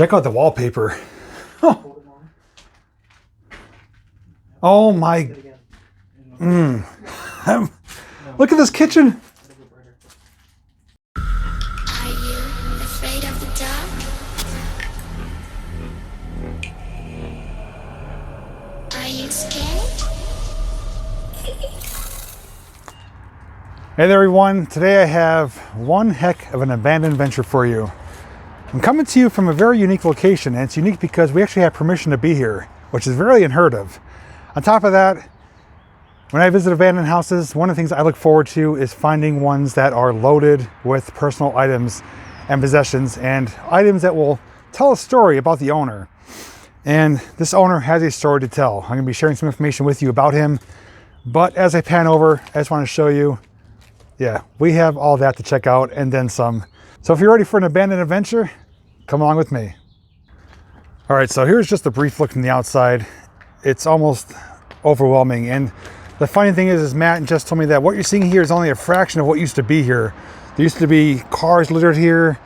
Check out the wallpaper. Oh, oh my. Look at this kitchen. Are you afraid of the dark? Are you scared? Hey there everyone, today I have one heck of an abandoned venture for you. I'm coming to you from a very unique location, and it's unique because we actually have permission to be here, which is very unheard of. On top of that, when I visit abandoned houses, one of the things I look forward to is finding ones that are loaded with personal items and possessions, and items that will tell a story about the owner. And this owner has a story to tell. I'm going to be sharing some information with you about him, but as I pan over, I just want to show you, yeah, we have all that to check out and then some. So if you're ready for an abandoned adventure, come along with me. All right, so here's just a brief look from the outside. It's almost overwhelming. And the funny thing is Matt just told me that what you're seeing here is only a fraction of what used to be here. There used to be cars littered here,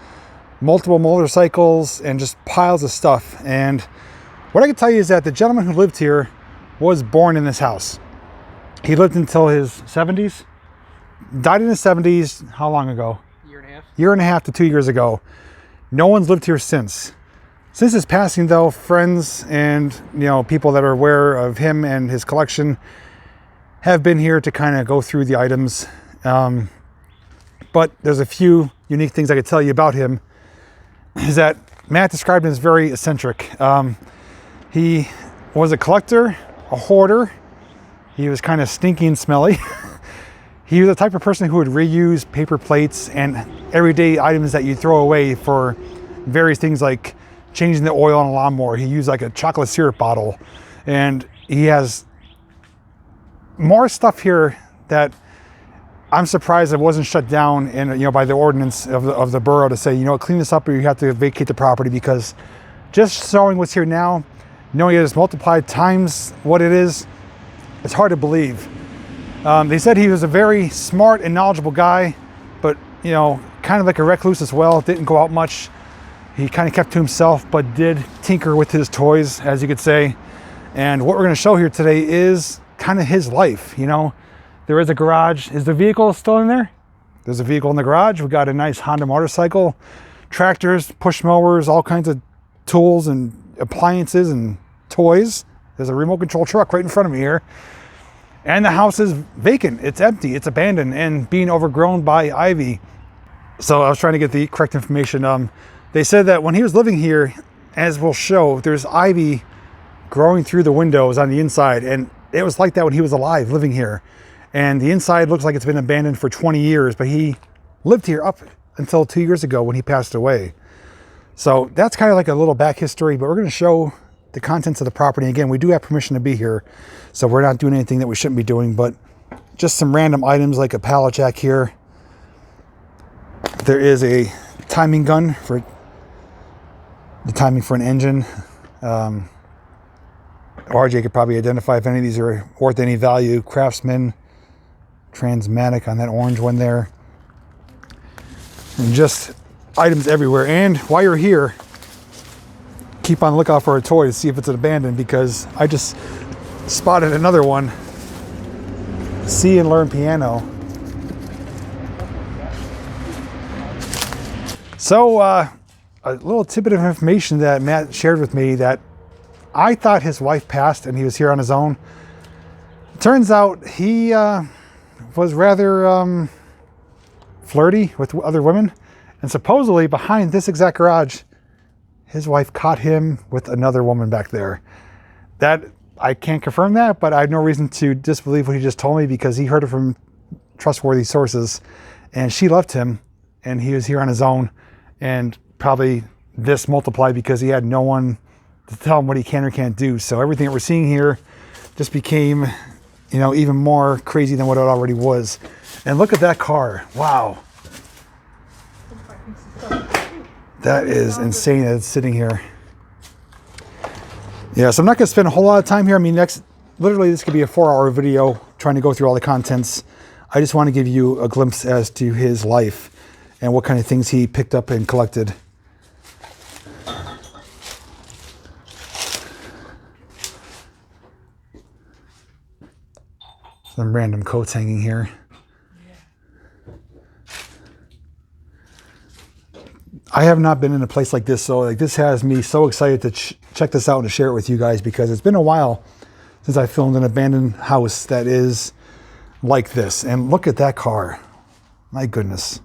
multiple motorcycles, and just piles of stuff. And what I can tell you is that the gentleman who lived here was born in this house. He lived until his 70s, died in his 70s. How long ago? Year and a half to 2 years ago. No one's lived here since. Since his passing though, friends and people that are aware of him and his collection have been here to kind of go through the items. But there's a few unique things I could tell you about him. Is that Matt described him as very eccentric. He was a collector, a hoarder. He was kind of stinky and smelly. He was the type of person who would reuse paper plates and everyday items that you throw away for various things like changing the oil on a lawnmower. He used like a chocolate syrup bottle. And he has more stuff here that I'm surprised it wasn't shut down and by the ordinance of the borough to say, clean this up or you have to vacate the property, because just showing what's here now, knowing it is multiplied times what it is, it's hard to believe. They said he was a very smart and knowledgeable guy, but kind of like a recluse as well. Didn't go out much. He kind of kept to himself, but did tinker with his toys, as you could say. And what we're going to show here today is kind of his life. There is a garage. Is the vehicle still in there? There's a vehicle in the garage. We got a nice Honda motorcycle, tractors, push mowers, all kinds of tools and appliances and toys. There's a remote control truck right in front of me here. And the house is vacant, it's empty, it's abandoned and being overgrown by ivy. So I was trying to get the correct information. They said that when he was living here, as we'll show, there's ivy growing through the windows on the inside. And it was like that when he was alive living here. And the inside looks like it's been abandoned for 20 years, but he lived here up until 2 years ago when he passed away. So that's kind of like a little back history, but we're gonna show the contents of the property. Again, we do have permission to be here, so we're not doing anything that we shouldn't be doing, but just some random items like a pallet jack here. There is a timing gun for the timing for an engine. RJ could probably identify if any of these are worth any value. Craftsman, Transmatic on that orange one there. And just items everywhere. And while you're here, keep on the lookout for a toy to see if it's abandoned, because I just spotted another one. See and Learn piano. So a little tidbit of information that Matt shared with me, that I thought his wife passed and he was here on his own. Turns out he was rather flirty with other women, and supposedly behind this exact garage, his wife caught him with another woman back there. That, I can't confirm that, but I have no reason to disbelieve what he just told me, because he heard it from trustworthy sources, and she left him and he was here on his own, and probably this multiplied because he had no one to tell him what he can or can't do. So everything that we're seeing here just became, even more crazy than what it already was. And look at that car. Wow. That is insane that it's sitting here. Yeah, so I'm not going to spend a whole lot of time here. I mean, literally this could be a 4-hour video trying to go through all the contents. I just want to give you a glimpse as to his life and what kind of things he picked up and collected. Some random coats hanging here. I have not been in a place like this, so like this has me so excited to check this out and to share it with you guys, because it's been a while since I filmed an abandoned house that is like this. And look at that car. My goodness.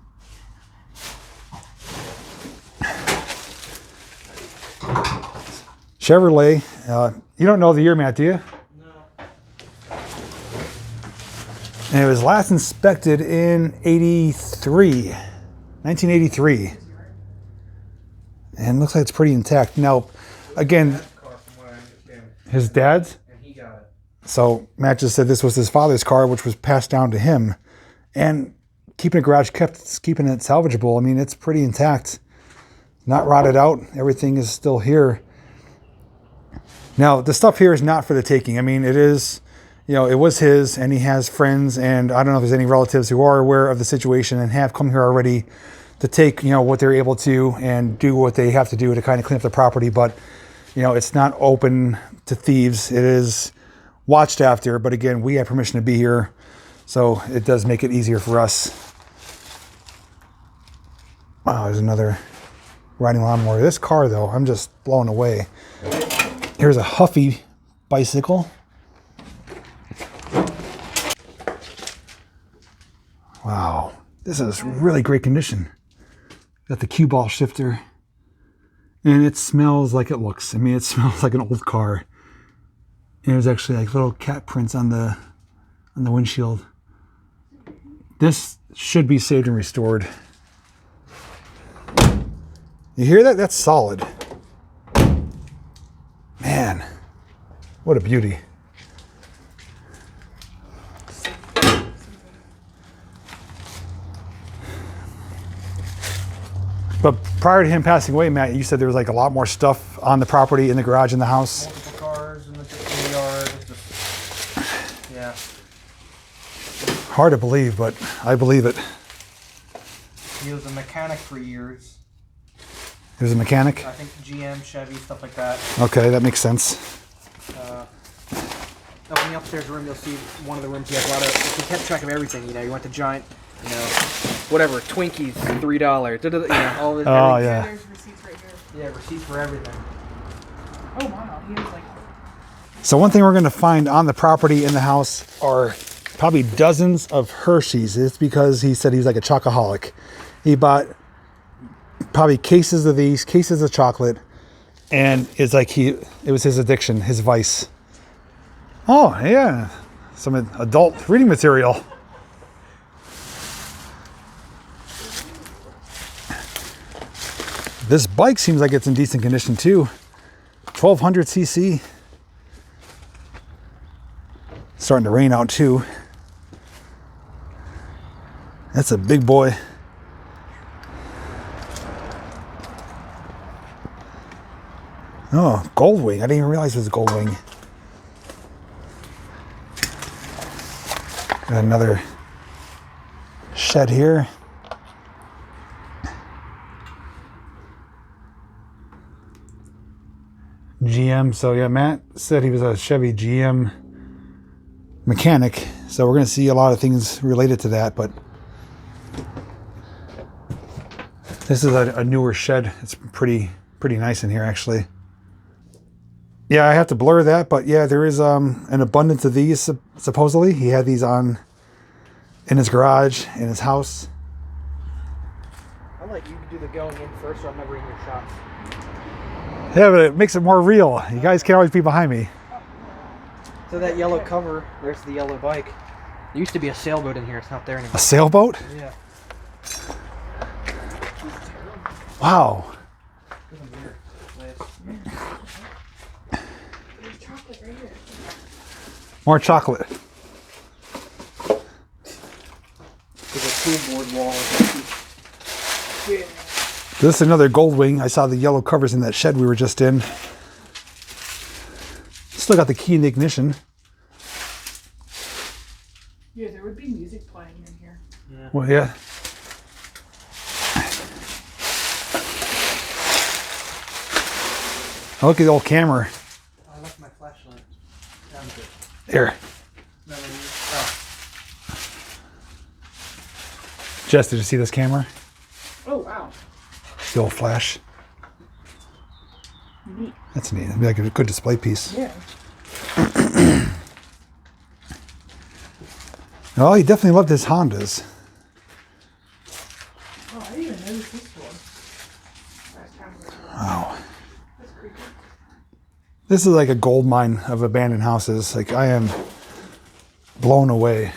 Chevrolet. You don't know the year, Matt, do you? No. And it was last inspected in 1983. And it looks like it's pretty intact. Now, again, his dad's? And he got it. So Matt just said this was his father's car, which was passed down to him. And keeping a garage keeping it salvageable. I mean, it's pretty intact. Not rotted out. Everything is still here. Now, the stuff here is not for the taking. I mean, it is, you know, it was his, and he has friends, and I don't know if there's any relatives who are aware of the situation and have come here already to take, you know, what they're able to and do what they have to do to kind of clean up the property. But, you know, it's not open to thieves. It is watched after. But again, we have permission to be here, so it does make it easier for us. Wow, there's another riding lawnmower. This car, though, I'm just blown away. Here's a Huffy bicycle. Wow, this is really great condition. Got the cue ball shifter, and it smells like it looks. I mean, it smells like an old car. And there's actually like little cat prints on the windshield. This should be saved and restored. You hear that? That's solid. Man, what a beauty. But prior to him passing away, Matt, you said there was like a lot more stuff on the property, in the garage, in the house. Multiple cars in the yard. Yeah. Hard to believe, but I believe it. He was a mechanic for years. He was a mechanic? I think GM, Chevy, stuff like that. Okay, that makes sense. Up in the upstairs room, you'll see one of the rooms. He has a lot of. He kept track of everything. You know, you went to Giant. You know, whatever. Twinkies, $3. You know, all this. Oh everything. yeah. There's receipts right here. Yeah, receipts for everything. Oh wow, he has like. So one thing we're going to find on the property, in the house, are probably dozens of Hershey's. It's because he said he's like a chocoholic. He bought probably cases of these, cases of chocolate, and it's like it was his addiction, his vice. Oh yeah, some adult reading material. This bike seems like it's in decent condition too. 1200 cc. Starting to rain out too. That's a big boy. Oh, gold wing. I didn't even realize it was a gold wing. Got another shed here. GM. So yeah, Matt said he was a Chevy GM mechanic. So we're going to see a lot of things related to that. But this is a newer shed. It's pretty nice in here, actually. Yeah, I have to blur that, but yeah, there is an abundance of these, supposedly. He had these in his garage, in his house. I like you do the going in first, so I'm never in your shots. Yeah, but it makes it more real. You guys can't always be behind me. So that yellow cover, there's the yellow bike. There used to be a sailboat in here. It's not there anymore. A sailboat? Yeah. Wow. There's chocolate right here. More chocolate. There's a tool board wall. Yeah. This is another gold wing. I saw the yellow covers in that shed we were just in. Still got the key in the ignition. Yeah, there would be music playing in here. Yeah. Well, yeah. Oh, look at the old camera. I left my flashlight. Here. No, no, no. Oh. Jess, did you see this camera? Oh wow. The old flash. Neat. That's neat. It'd be like a good display piece. Yeah. Oh, he definitely loved his Hondas. Oh, I didn't even notice this one. Last time we were there. Wow. That's creepy. This is like a gold mine of abandoned houses. Like, I am blown away.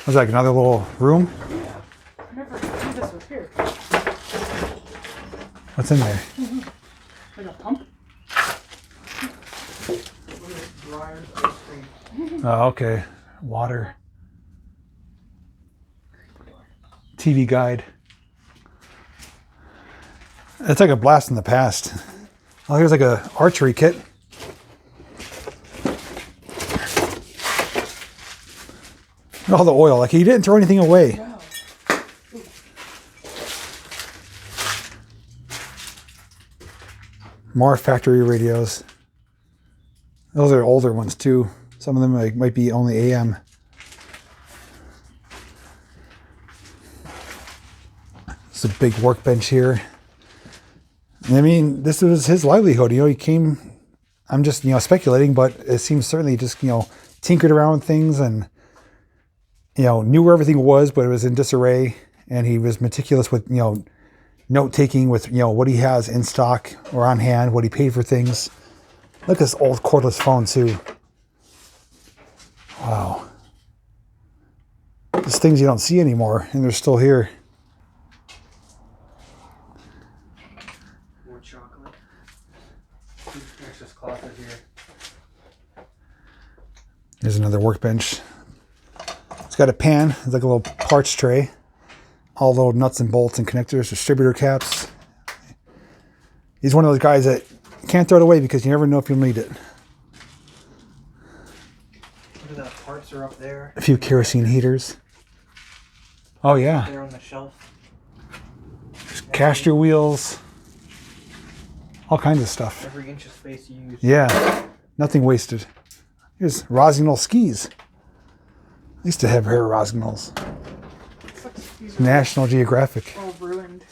Was like another little room? I never knew this was here. What's in there? Like a pump? Oh, okay. Water. TV guide. It's like a blast in the past. Oh, here's like a archery kit. All the oil. Like, he didn't throw anything away. Wow. More factory radios. Those are older ones too. Some of them might be only AM. It's a big workbench here. I mean, this was his livelihood. You know, he came, I'm just, speculating, but it seems certainly just, tinkered around with things and, knew where everything was, but it was in disarray. And he was meticulous with, note taking with, what he has in stock or on hand, what he paid for things. Look at this old cordless phone too. Wow. There's things you don't see anymore, and they're still here. More chocolate. There's this closet here. There's another workbench. It's got a pan. It's like a little parts tray. All little nuts and bolts and connectors, distributor caps. He's one of those guys that can't throw it away because you never know if you'll need it. Look at that. Parts are up there. A few kerosene heaters. Oh yeah. There on the shelf. Caster wheels. All kinds of stuff. Every inch of space you use. Yeah. Nothing wasted. Here's Rossignol skis. I used to have hair Rossignol's. These are National Geographic. all ruined.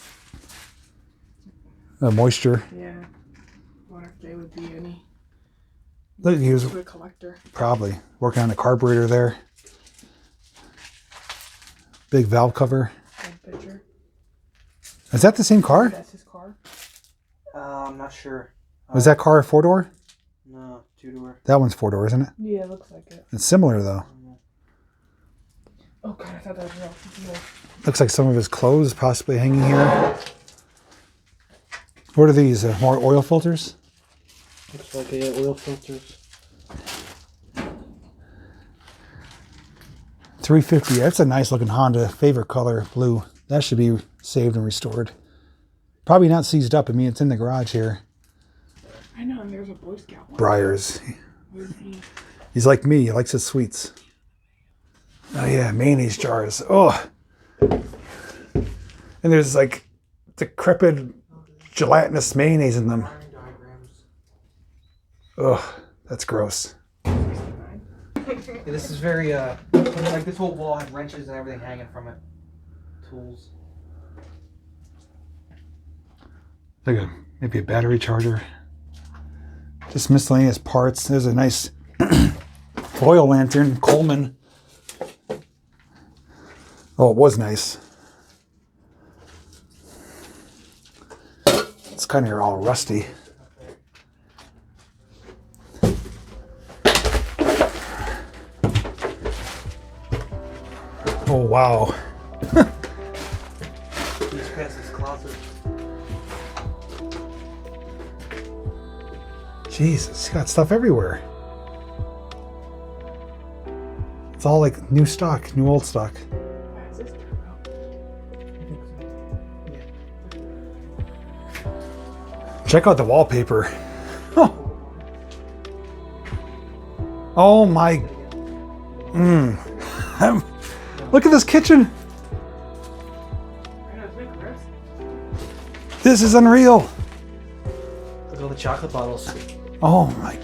Moisture. Yeah. I wonder if they would be any Look, he was to a collector. probably working on a carburetor there. Big valve cover. Big picture. Is that the same car? That's his car. I'm not sure. Was that car a 4-door? No, 2-door. That one's 4-door, isn't it? Yeah, it looks like it. It's similar though. Oh god, I thought that was real. Looks like some of his clothes possibly hanging here. What are these? More oil filters? Looks like oil filters. $350. That's a nice looking Honda. Favorite color, blue. That should be saved and restored. Probably not seized up. I mean, it's in the garage here. I know, and there's a Boy Scout one. Briars. Where's he? He's like me. He likes his sweets. Oh yeah, mayonnaise jars. Oh. And there's like decrepit gelatinous mayonnaise in them. Ugh, that's gross. Yeah, this is very, like this whole wall had wrenches and everything hanging from it. Tools. Like maybe a battery charger. Just miscellaneous parts. There's a nice oil lantern, Coleman. Oh, it was nice. It's kind of all rusty. Oh, wow. Just past this closet. Jesus, you got stuff everywhere. It's all like new stock, new old stock. Why is this turbo? Check out the wallpaper. Oh, oh my. Look at this kitchen. I know, it's making gross. This is unreal. Look at all the chocolate bottles. Oh my.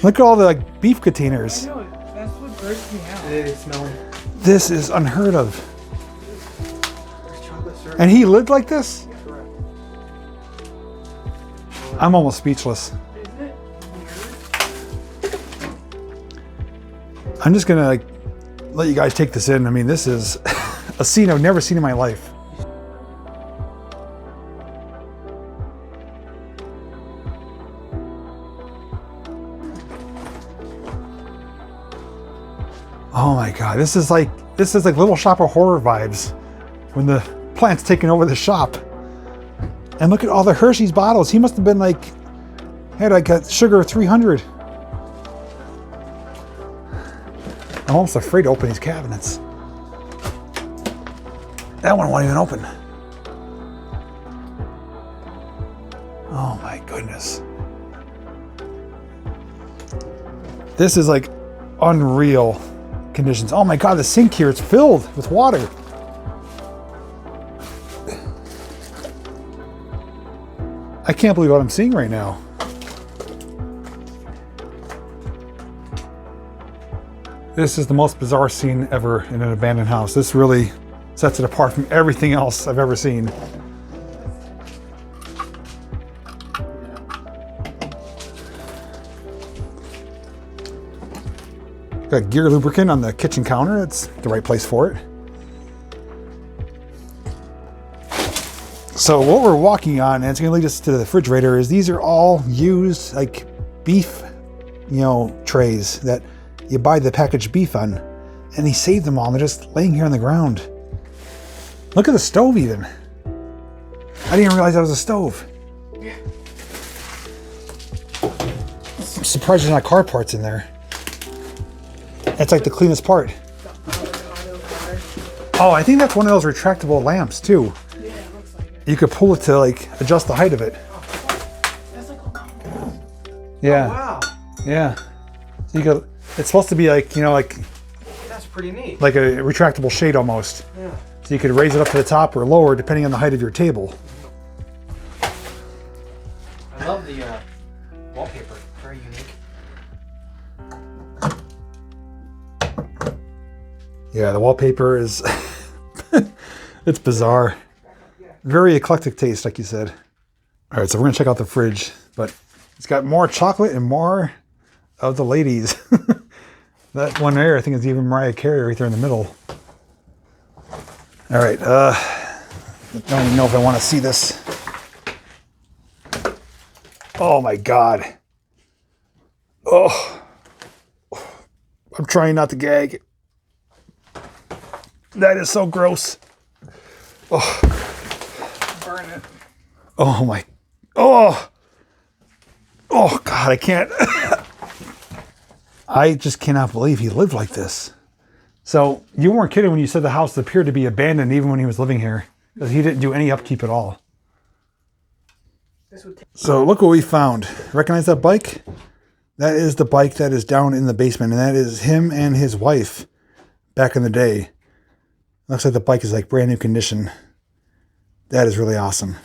Look at all the like beef I containers. know, that's what grossed me out. It's smelling. This is unheard of. And he lived like this? Correct. I'm almost speechless. Isn't it weird? I'm just gonna like let you guys take this in. I mean, this is a scene I've never seen in my life. Oh my God, this is like Little Shop of Horror vibes when the plant's taking over the shop. And look at all the Hershey's bottles. He must have been like, had like a sugar 300. I'm almost afraid to open these cabinets. That one won't even open. Oh my goodness. This is like unreal conditions. Oh my God, the sink here, it's filled with water. I can't believe what I'm seeing right now. This is the most bizarre scene ever in an abandoned house. This really sets it apart from everything else I've ever seen. Got gear lubricant on the kitchen counter. It's the right place for it. So what we're walking on, and it's going to lead us to the refrigerator, is these are all used like beef, trays that you buy the packaged beef on. And he saved them all. They're just laying here on the ground. Look at the stove even. I didn't even realize that was a stove. Yeah. I'm surprised there's not car parts in there. That's like the cleanest part. Oh, I think that's one of those retractable lamps too. Yeah, it looks like it. You could pull it to like adjust the height of it. That's like a compass. Yeah. Oh, wow. Yeah. So you could. It's supposed to be like That's pretty neat. like a retractable shade almost. Yeah. So you could raise it up to the top or lower depending on the height of your table. I love the wallpaper. Very unique. Yeah, the wallpaper is it's bizarre. Very eclectic taste, like you said. All right, so we're gonna check out the fridge, but it's got more chocolate and more of the ladies. That one there, I think, is even Mariah Carey right there in the middle. All right, I don't even know if I want to see this. Oh my God. Oh, I'm trying not to gag. That is so gross. Oh. Burn it. Oh my. Oh. Oh God, I can't. I just cannot believe he lived like this. So you weren't kidding when you said the house appeared to be abandoned even when he was living here, because he didn't do any upkeep at all. So look what we found. Recognize that bike? That is the bike that is down in the basement, and that is him and his wife back in the day. Looks like the bike is like brand new condition. That is really awesome.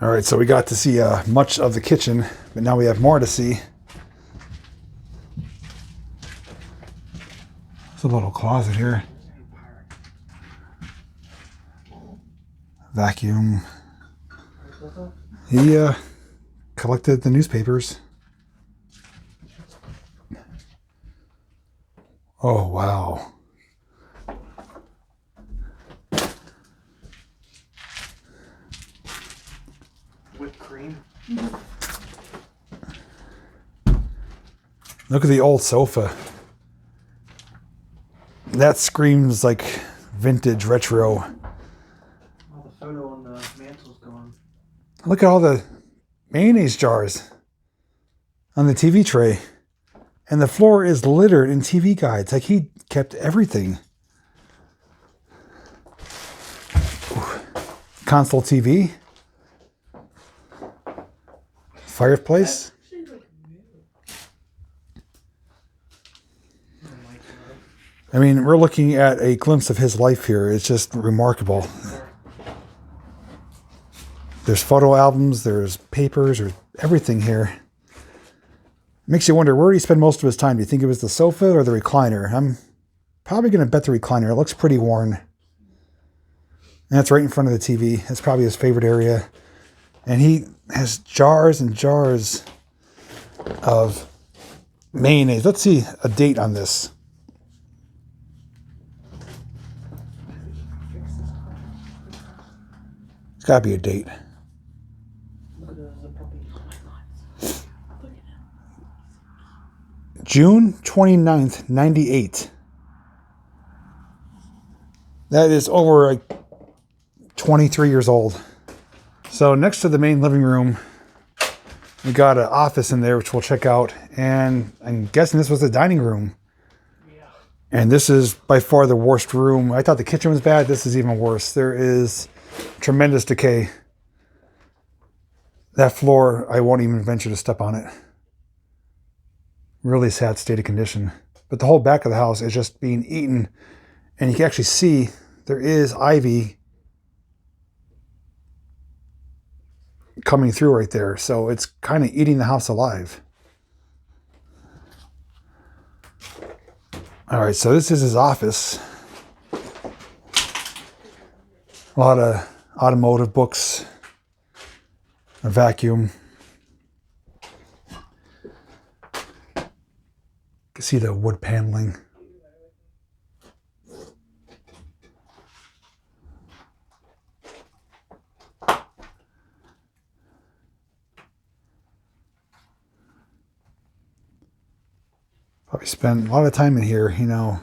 All right, so we got to see much of the kitchen, but now we have more to see. There's a little closet here. Vacuum. He collected the newspapers. Oh, wow. Whipped cream. Look at the old sofa. That screams like vintage retro. Oh, the photo on the mantle's gone. Look at all the mayonnaise jars on the TV tray. And the floor is littered in TV guides. Like he kept everything. Ooh. Console TV. Fireplace. I mean, we're looking at a glimpse of his life here. It's just remarkable. There's photo albums, there's papers, there's everything here. Makes you wonder, where did he spend most of his time? Do you think it was the sofa or the recliner? I'm probably going to bet the recliner. It looks pretty worn. And that's right in front of the TV. That's probably his favorite area. And he has jars and jars of mayonnaise. Let's see a date on this. It's got to be a date. June 29th, 98. That is over like 23 years old. So next to the main living room, we got an office in there, which we'll check out. And I'm guessing this was the dining room. Yeah. And this is by far the worst room. I thought the kitchen was bad. This is even worse. There is tremendous decay. That floor, I won't even venture to step on it. Really sad state of condition. But the whole back of the house is just being eaten. And you can actually see there is ivy coming through right there. So it's kind of eating the house alive. All right, so this is his office. A lot of automotive books, a vacuum. You can see the wood paneling. Probably spent a lot of time in here, you know,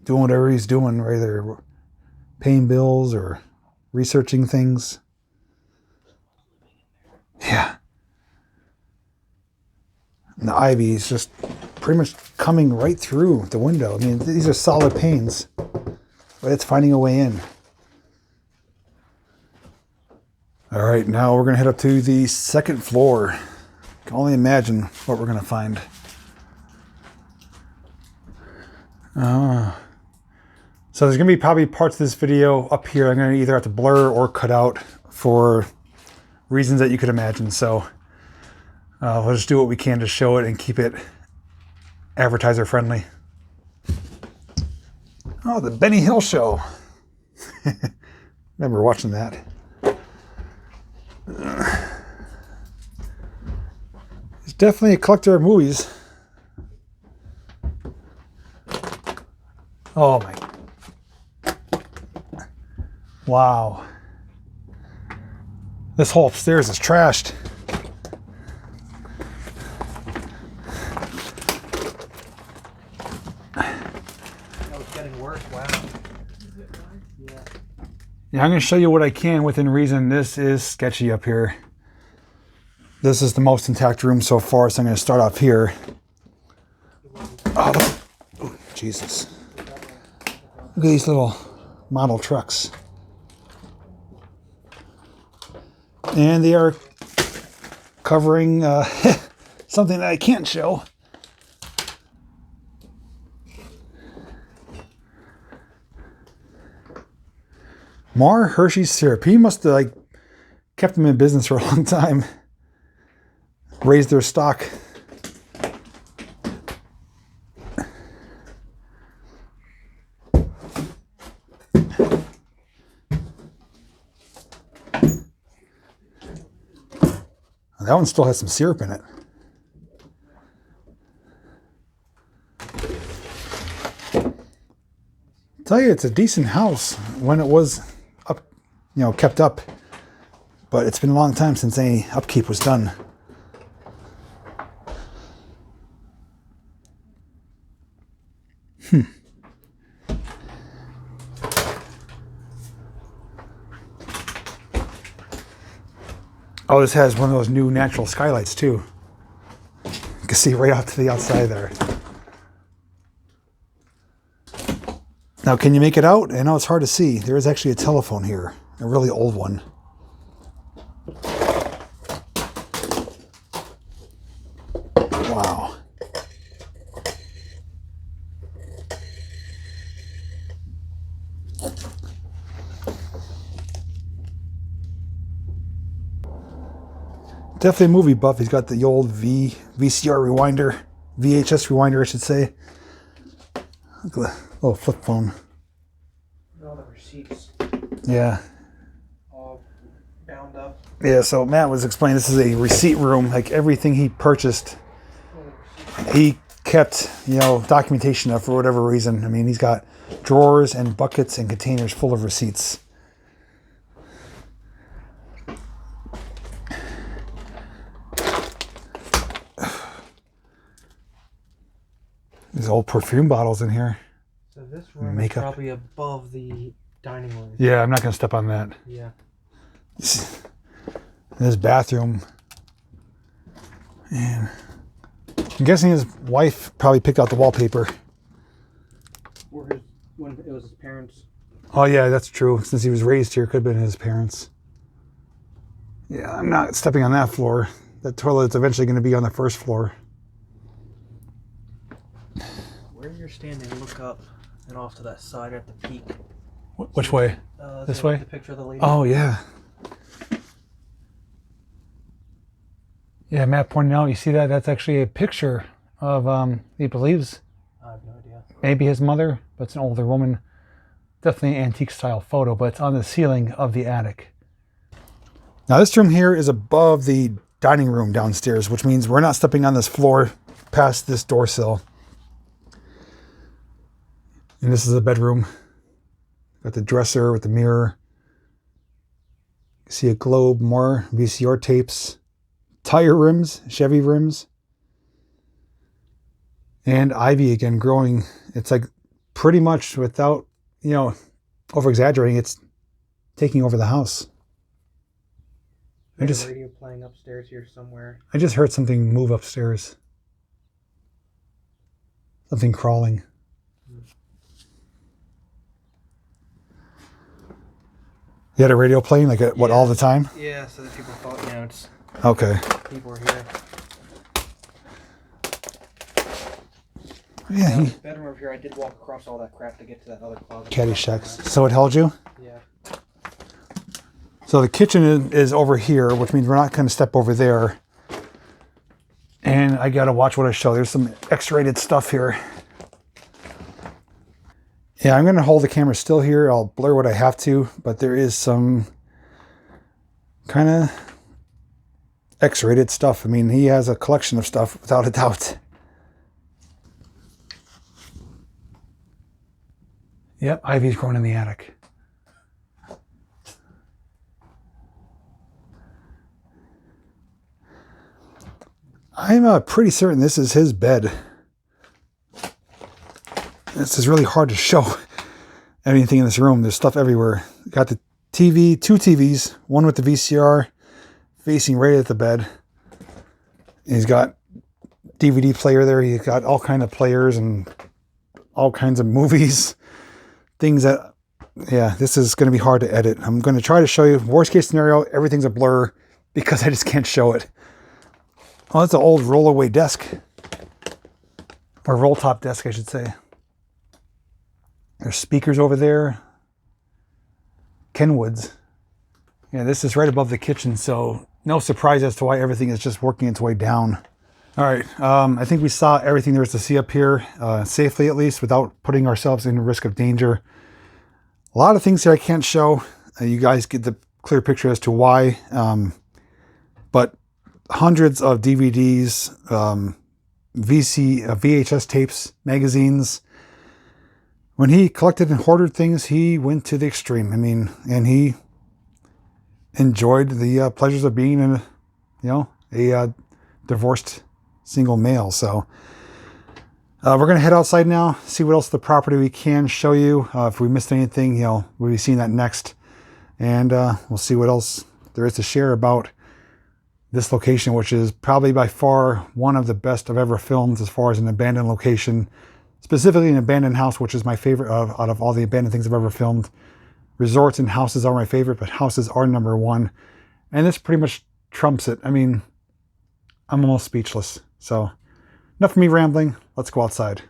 doing whatever he's doing, either paying bills or researching things. Yeah. And the ivy is just pretty much coming right through the window. I mean, these are solid panes, but it's finding a way in. All right, now we're going to head up to the second floor. I can only imagine what we're going to find. So there's going to be probably parts of this video up here I'm going to either have to blur or cut out for reasons that you could imagine. So we'll just do what we can to show it and keep it advertiser friendly. Oh, the Benny Hill Show. Remember watching that. He's definitely a collector of movies. Oh my. Wow. This whole upstairs is trashed. Oh, it's getting worse. Wow. Yeah, I'm going to show you what I can within reason. This is sketchy up here. This is the most intact room so far, so I'm going to start off here. Oh, Jesus. Look at these little model trucks. And they are covering something that I can't show. More Hershey's syrup. He must have like kept them in business for a long time. Raised their stock. That one still has some syrup in it. Tell you, it's a decent house when it was up, you know, kept up. But it's been a long time since any upkeep was done. Oh, this has one of those new natural skylights too. You can see right out to the outside there. Now, can you make it out? I know it's hard to see. There is actually a telephone here, a really old one. Wow. Definitely a movie buff. He's got the old VCR rewinder, VHS rewinder, I should say. Look at the little flip phone. All the receipts. Yeah. all bound up. Yeah, so Matt was explaining this is a receipt room. Like everything he purchased, he kept, documentation of for whatever reason. I mean, he's got drawers and buckets and containers full of receipts. These old perfume bottles in here. So this room Makeup. is probably above the dining room. Yeah, I'm not going to step on that. Yeah. This bathroom. And I'm guessing his wife probably picked out the wallpaper. Or when it was his parents. Oh yeah, that's true. Since he was raised here, could have been his parents. Yeah, I'm not stepping on that floor. That toilet's eventually going to be on the first floor. Where you're standing, look up and off to that side at the peak. Which way? This way? The picture of the lady. Oh yeah. Yeah, Matt pointed out, you see that? That's actually a picture of, he believes, I have no idea. maybe his mother, but it's an older woman. Definitely an antique style photo, but it's on the ceiling of the attic. Now this room here is above the dining room downstairs, which means we're not stepping on this floor past this door sill. And this is a bedroom. Got the dresser with the mirror. You see a globe, more VCR tapes, tire rims, Chevy rims. And ivy again growing. It's like pretty much without, over exaggerating, it's taking over the house. There's a radio playing upstairs here somewhere. I just heard something move upstairs. Something crawling. You had a radio playing, like all the time? Yeah, so that people thought, it's Okay. people were here. Yeah, The bedroom over here, I did walk across all that crap to get to that other closet. Caddyshack. So it held you? Yeah. So the kitchen is over here, which means we're not going to step over there. And I got to watch what I show. There's some X-rated stuff here. Yeah, I'm going to hold the camera still here. I'll blur what I have to, but there is some kind of X-rated stuff. I mean, he has a collection of stuff, without a doubt. Yep, ivy's growing in the attic. I'm pretty certain this is his bed. This is really hard to show anything in this room. There's stuff everywhere. Got the TV, 2 TVs, one with the VCR facing right at the bed. He's got DVD player there. He's got all kinds of players and all kinds of movies. Things that, yeah, this is going to be hard to edit. I'm going to try to show you. Worst case scenario, everything's a blur because I just can't show it. Oh, that's an old roll-away desk. Or roll-top desk, I should say. There's speakers over there. Kenwoods. Yeah, this is right above the kitchen, so no surprise as to why everything is just working its way down. All right, I think we saw everything there is to see up here, safely at least, without putting ourselves in risk of danger. A lot of things here I can't show. You guys get the clear picture as to why. But hundreds of DVDs, VHS tapes, magazines. When he collected and hoarded things, he went to the extreme. I mean, and he enjoyed the pleasures of being a divorced single male. So we're going to head outside now, see what else of the property we can show you. If we missed anything, we'll be seeing that next. And we'll see what else there is to share about this location, which is probably by far one of the best I've ever filmed as far as an abandoned location. Specifically an abandoned house, which is my favorite out of all the abandoned things I've ever filmed. Resorts and houses are my favorite, but houses are number one. And this pretty much trumps it. I mean, I'm almost speechless. So enough of me rambling. Let's go outside.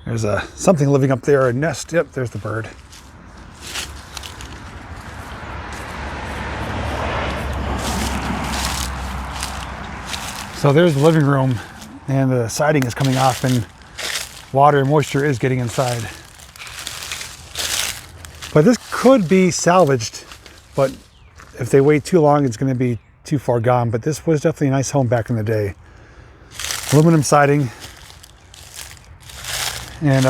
There's something living up there, a nest. Yep, there's the bird. So there's the living room, and the siding is coming off, and water and moisture is getting inside. But this could be salvaged, but if they wait too long, it's going to be too far gone. But this was definitely a nice home back in the day. Aluminum siding, and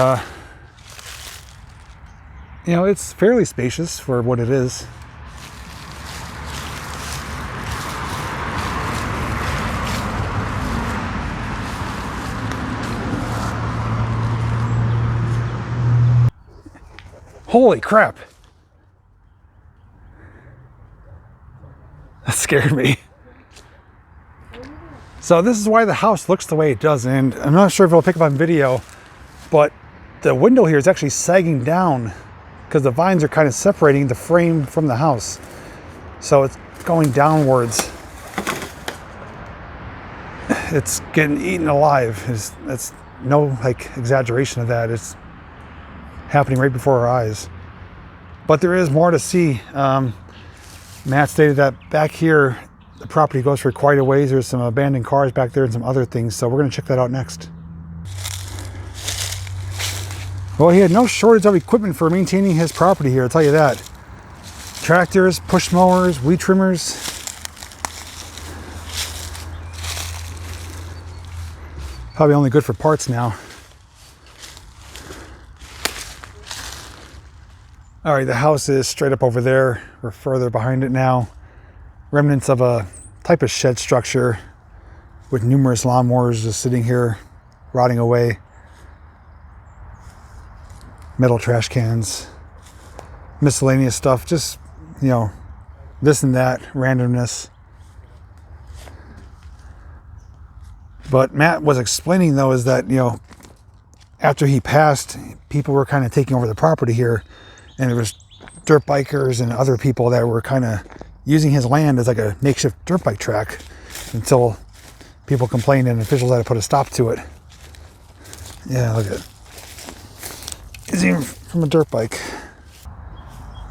you know, it's fairly spacious for what it is. Holy crap. That scared me. So this is why the house looks the way it does, and I'm not sure if it'll pick up on video, but the window here is actually sagging down because the vines are kind of separating the frame from the house. So it's going downwards. It's getting eaten alive. That's no like exaggeration of that. It's happening right before our eyes. But there is more to see. Matt stated that back here, the property goes for quite a ways. There's some abandoned cars back there and some other things. So we're going to check that out next. Well, he had no shortage of equipment for maintaining his property here, I'll tell you that. Tractors, push mowers, weed trimmers. Probably only good for parts now. All right, the house is straight up over there. We're further behind it now. Remnants of a type of shed structure with numerous lawnmowers just sitting here, rotting away. Metal trash cans, miscellaneous stuff, just, you know, this and that, randomness. But Matt was explaining, though, is that, you know, after he passed, people were kind of taking over the property here, and there was dirt bikers and other people that were kind of using his land as like a makeshift dirt bike track until people complained and officials had to put a stop to it. Yeah, look at it. It's even from a dirt bike.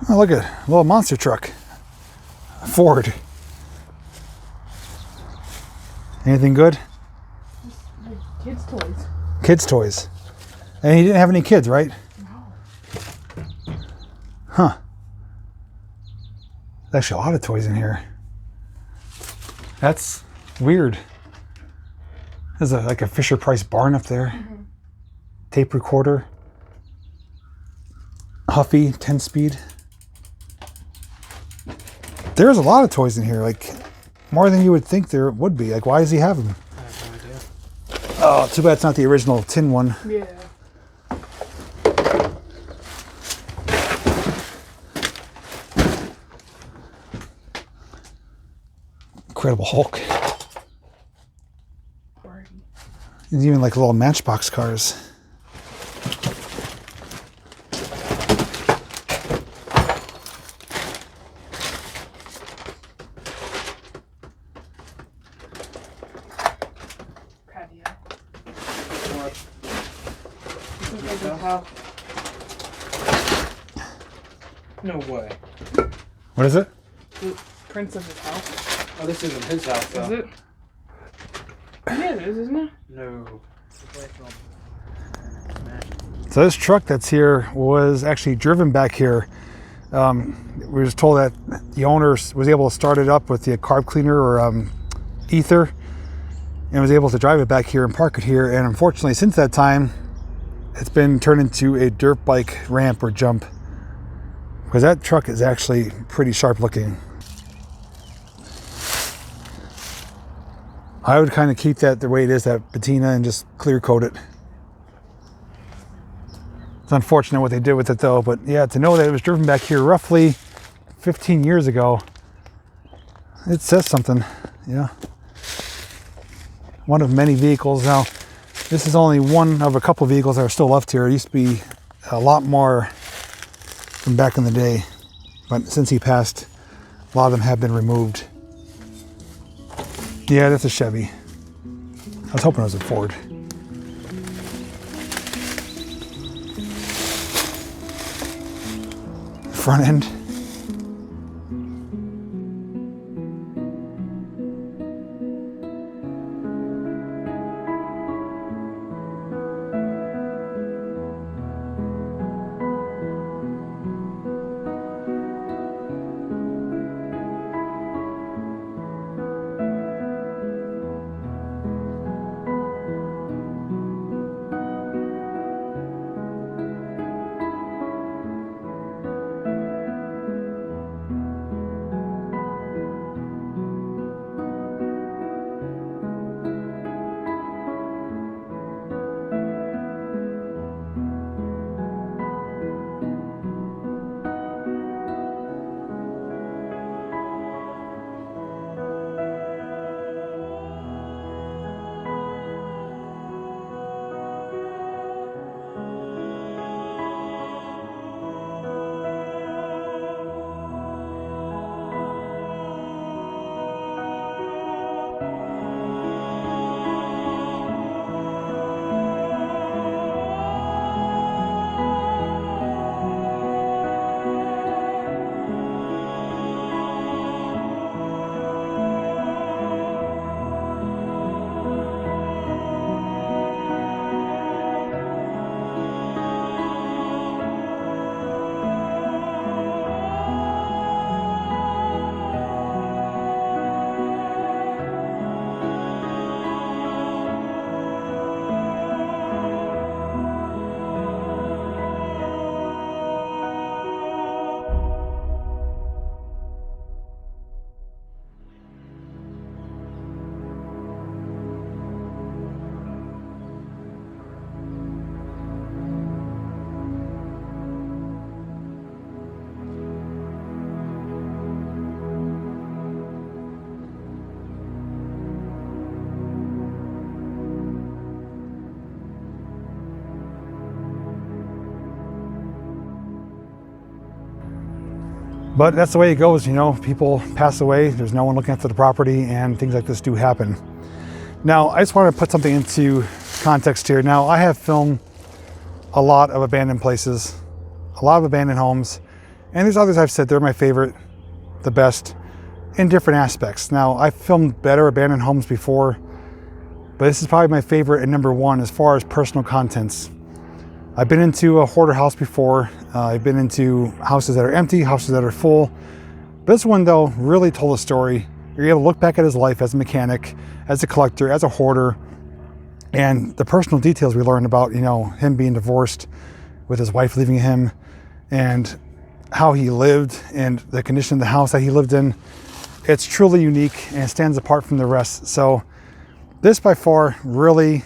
Oh, look at it. A little monster truck. A Ford. Anything good? Kids' toys. Kids' toys. And he didn't have any kids, right? No. Huh. There's actually a lot of toys in here. That's weird. There's like a Fisher Price barn up there. Mm-hmm. Tape recorder. Huffy 10-speed. There's a lot of toys in here, like more than you would think there would be. Like, why does he have them? I have no idea. Oh, too bad it's not the original tin one. Yeah. Incredible Hulk. Barbie. There's even like little Matchbox cars. No way. What is it? The prints of his house. Oh, this isn't his house, though. Is it? Yeah, it is, isn't it? No. So this truck that's here was actually driven back here. We were just told that the owner was able to start it up with the carb cleaner or ether, and was able to drive it back here and park it here. And unfortunately, since that time, it's been turned into a dirt bike ramp or jump, because that truck is actually pretty sharp looking. I would kind of keep that the way it is, that patina, and just clear coat it. It's unfortunate what they did with it, though, but yeah, to know that it was driven back here roughly 15 years ago, it says something. Yeah. One of many vehicles. Now, this is only one of a couple of vehicles that are still left here. It used to be a lot more from back in the day, but since he passed, a lot of them have been removed. Yeah, that's a Chevy. I was hoping it was a Ford. front end. But that's the way it goes, you know, people pass away, there's no one looking after the property, and things like this do happen. Now, I just want to put something into context here. Now, I have filmed a lot of abandoned places, a lot of abandoned homes, and there's others I've said they're my favorite, the best, in different aspects. Now, I've filmed better abandoned homes before, but this is probably my favorite and number one as far as personal contents. I've been into a hoarder house before. I've been into houses that are empty, houses that are full. This one though really told a story. You're able to look back at his life as a mechanic, as a collector, as a hoarder, and the personal details we learned about, you know, him being divorced, with his wife leaving him, and how he lived and the condition of the house that he lived in. It's truly unique and it stands apart from the rest. So this by far really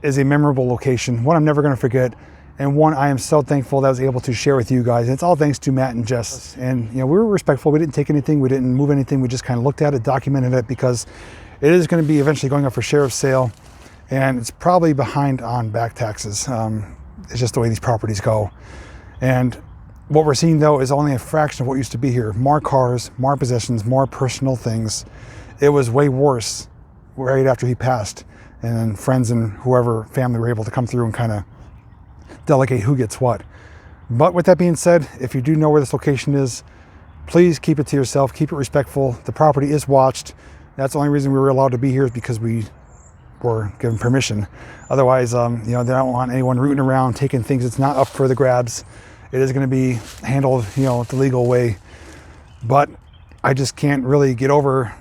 is a memorable location, one I'm never going to forget, and one I am so thankful that I was able to share with you guys. And it's all thanks to Matt and Jess. And you know, we were respectful. We didn't take anything. We didn't move anything. We just kind of looked at it, documented it, because it is going to be eventually going up for sheriff's sale, and it's probably behind on back taxes. It's just the way these properties go. And what we're seeing though is only a fraction of what used to be here. More cars, more possessions, more personal things. It was way worse right after he passed. And then friends and whoever, family, were able to come through and kind of delegate who gets what. But with that being said, if you do know where this location is, please keep it to yourself, keep it respectful. The property is watched. That's the only reason we were allowed to be here, is because we were given permission. Otherwise, you know, they don't want anyone rooting around, taking things. It's not up for the grabs. It is going to be handled, you know, the legal way. But I just can't really get over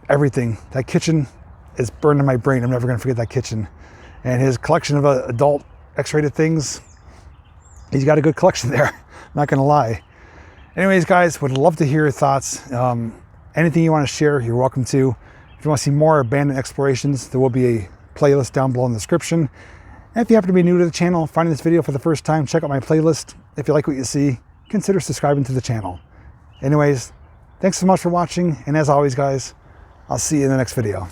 everything. That kitchen is burned in my brain. I'm never going to forget that kitchen. And his collection of adult X-rated things, he's got a good collection there. I'm not going to lie. Anyways, guys, would love to hear your thoughts. Anything you want to share, you're welcome to. If you want to see more abandoned explorations, there will be a playlist down below in the description. And if you happen to be new to the channel, finding this video for the first time, check out my playlist. If you like what you see, consider subscribing to the channel. Anyways, thanks so much for watching. And as always, guys, I'll see you in the next video.